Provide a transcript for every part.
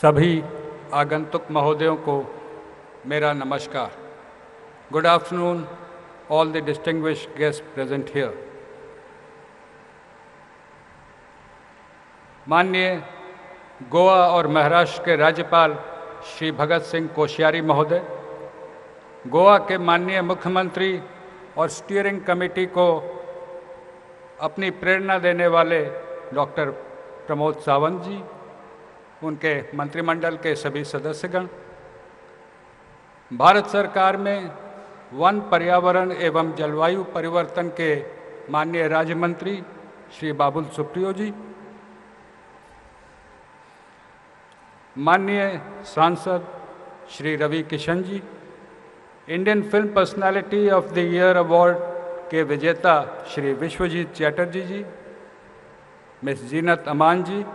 सभी आगंतुक महोदयों को मेरा नमस्कार। Good afternoon all the distinguished guest present here. माननीय गोवा और महाराष्ट्र के राज्यपाल श्री भगत सिंह कोश्यारी महोदय, गोवा के माननीय मुख्यमंत्री और स्टीयरिंग कमेटी को अपनी प्रेरणा देने वाले डॉक्टर प्रमोद सावंत जी, उनके मंत्रिमंडल के सभी सदस्यगण, भारत सरकार में वन, पर्यावरण एवं जलवायु परिवर्तन के माननीय राज्य मंत्री श्री बाबुल सुप्रियो जी, माननीय सांसद Shri Ravi Kishan ji, Indian film personality of the year award के विजेता Shri Vishwajit Chatterjee ji, miss Zeenat Aman ji,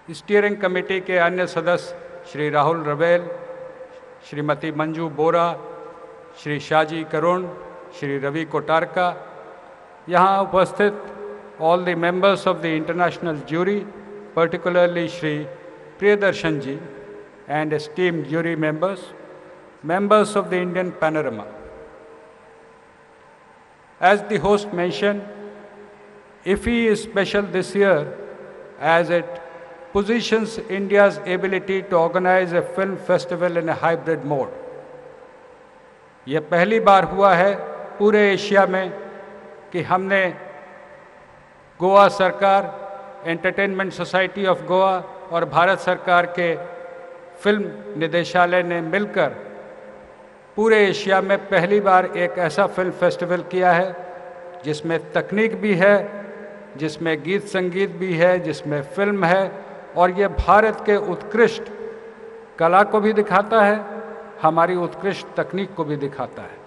steering committee के अन्य सदस्य श्री राहुल रवेल, श्रीमती मंजू बोरा, श्री शाजी करुण, श्री रवि कोटारका, यहाँ उपस्थित all the members of the international jury, particularly Shri Priyadarshan ji and esteemed jury members, members of the Indian panorama. As the host mentioned, IFFI is special this year as it positions India's ability to organize a film festival in a hybrid mode. यह पहली बार हुआ है पूरे Asia में कि हमने गोवा सरकार, entertainment society of Goa और भारत सरकार के फिल्म निदेशालय ने मिलकर पूरे एशिया में पहली बार एक ऐसा फिल्म फेस्टिवल किया है जिसमें तकनीक भी है, जिसमें गीत संगीत भी है, जिसमें फिल्म है, और ये भारत के उत्कृष्ट कला को भी दिखाता है, हमारी उत्कृष्ट तकनीक को भी दिखाता है।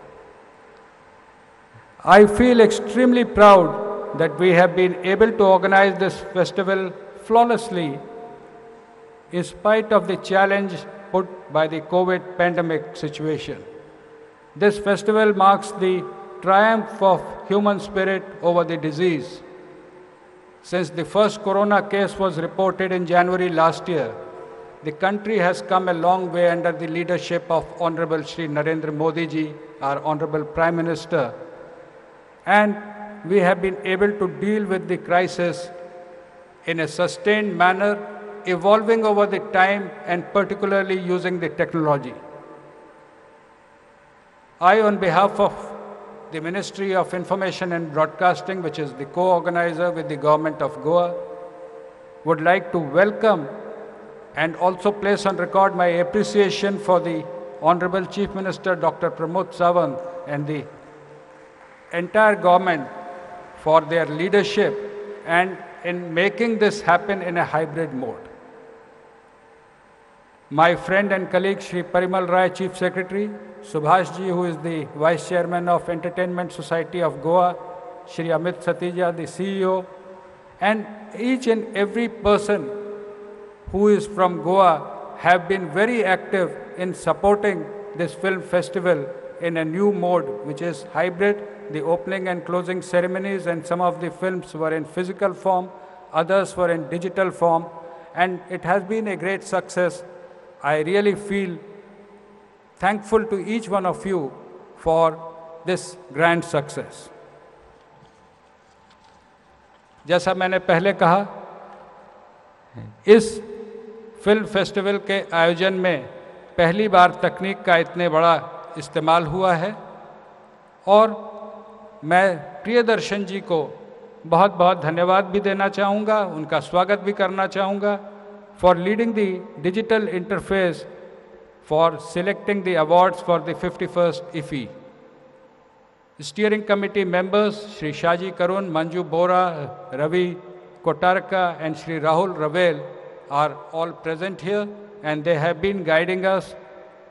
I feel extremely proud that we have been able to organize this festival flawlessly in spite of the challenge put by the COVID pandemic situation. This festival marks the triumph of human spirit over the disease. Since the first corona case was reported in January last year, the country has come a long way under the leadership of Honorable Shri Narendra Modi ji, our Honorable Prime Minister, and we have been able to deal with the crisis in a sustained manner, evolving over the time and particularly using the technology. I, on behalf of the Ministry of Information and Broadcasting, which is the co-organizer with the Government of Goa, would like to welcome and also place on record my appreciation for the Honorable Chief Minister Dr. Pramod Sawant and the entire government for their leadership and in making this happen in a hybrid mode. My friend and colleague Shri Parimal Rai, Chief Secretary, Subhash ji, who is the Vice Chairman of Entertainment Society of Goa, Shri Amit Satija, the CEO, and each and every person who is from Goa have been very active in supporting this film festival in a new mode, which is hybrid. The opening and closing ceremonies and some of the films were in physical form, others were in digital form, and it has been a great success. I really feel thankful to each one of you for this grand success. जैसा मैंने पहले कहा, इस film festival के आयोजन में पहली बार तकनीक का इतने बड़ा इस्तेमाल हुआ है और मैं प्रियदर्शन जी को बहुत बहुत धन्यवाद भी देना चाहूँगा, उनका स्वागत भी करना चाहूँगा for leading the digital interface for selecting the awards for the 51st IFFI. Steering committee members Shri Shaji Karun, Manju Bora, Ravi Kotarka and Shri Rahul Ravel are all present here, and they have been guiding us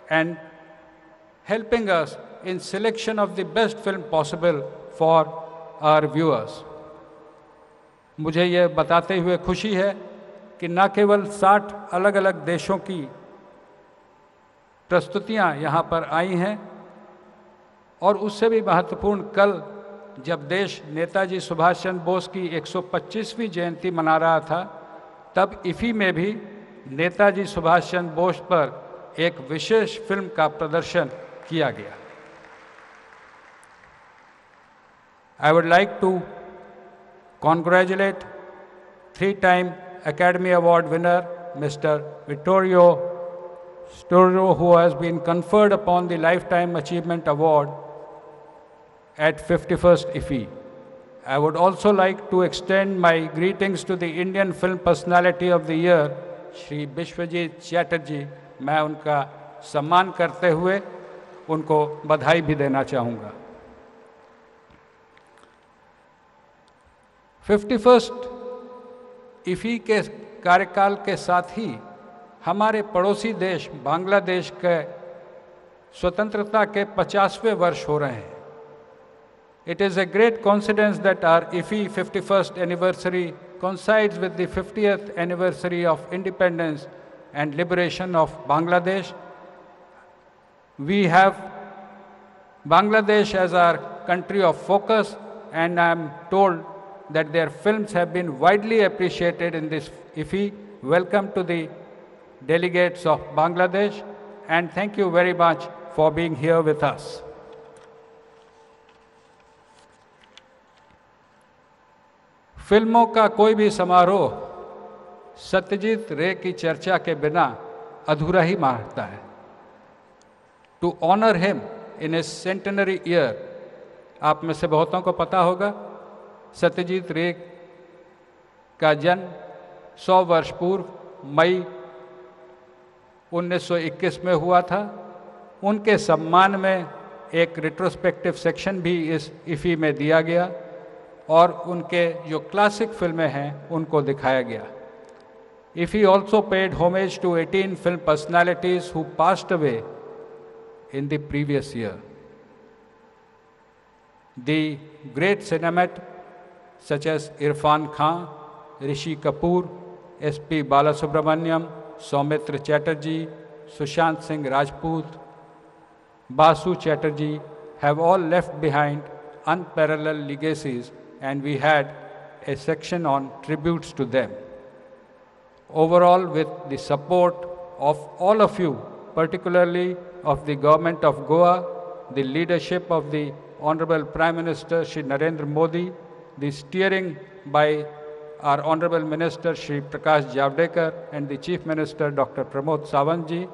and helping us in selection of the best film possible for our viewers. मुझे ये बताते हुए खुशी है कि न केवल 60 अलग अलग देशों की प्रस्तुतियां यहाँ पर आई हैं, और उससे भी महत्वपूर्ण कल जब देश नेताजी सुभाष चंद्र बोस की 125वीं जयंती मना रहा था, तब IFFI में भी नेताजी सुभाष चंद्र बोस पर एक विशेष फिल्म का प्रदर्शन किया गया। I would like to congratulate three-time Academy Award winner Mr. Vittorio Storaro, who has been conferred upon the Lifetime Achievement Award at 51st IFFI. I would also like to extend my greetings to the Indian Film Personality of the Year, Shri Bishwajit Chatterjee. मैं उनका सम्मान करते हुए उनको बधाई भी देना चाहूँगा। 51st IFFI के कार्यकाल के साथ ही हमारे पड़ोसी देश बांग्लादेश के स्वतंत्रता के 50वें वर्ष हो रहे हैं। It is a great coincidence that our IFFI 51st anniversary coincides with the 50th anniversary of independence and liberation of Bangladesh. We have Bangladesh as our country of focus, and I am told that their films have been widely appreciated in this IFFI. Welcome to the delegates of Bangladesh, and thank you very much for being here with us. फिल्मों का कोई भी समारोह सत्यजीत रे की चर्चा के बिना अधूरा ही मानता है। To honour him in his centenary year, आप में से बहुतों को पता होगा सत्यजीत रे का जन्म 100 वर्ष पूर्व मई 1921 में हुआ था। उनके सम्मान में एक रिट्रोस्पेक्टिव सेक्शन भी इस IFFI में दिया गया और उनके जो क्लासिक फिल्में हैं उनको दिखाया गया। IFFI also paid homage to 18 film personalities who passed away in the previous year. The great cinematographers such as Irfan Khan, Rishi Kapoor, S.P. Balasubramaniam, Soumitra Chatterjee, Sushant Singh Rajput, Basu Chatterjee have all left behind unparalleled legacies, and we had a section on tributes to them. Overall, with the support of all of you, particularly of the government of Goa, the leadership of the Honorable Prime Minister Shri Narendra Modi, the steering by our Honorable Minister Shri Prakash Javadekar and the Chief Minister Dr. Pramod Sawantji,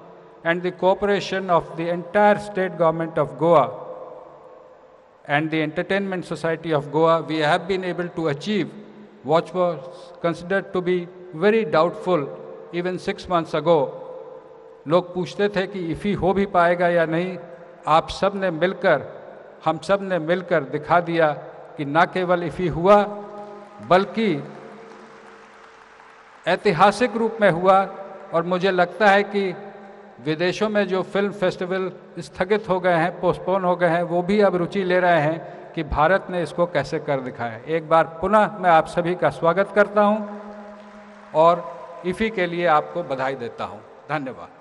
and the cooperation of the entire state government of Goa and the Entertainment Society of Goa, we have been able to achieve what was considered to be very doubtful even 6 months ago. लोग पूछते थे कि IFFI हो भी पाएगा या नहीं। आप सब ने मिलकर, हम सब ने मिलकर दिखा दिया कि न केवल IFFI हुआ बल्कि ऐतिहासिक रूप में हुआ। और मुझे लगता है कि विदेशों में जो फिल्म फेस्टिवल स्थगित हो गए हैं, पोस्टपोन हो गए हैं, वो भी अब रुचि ले रहे हैं कि भारत ने इसको कैसे कर दिखाया। एक बार पुनः मैं आप सभी का स्वागत करता हूं और IFFI के लिए आपको बधाई देता हूं। धन्यवाद।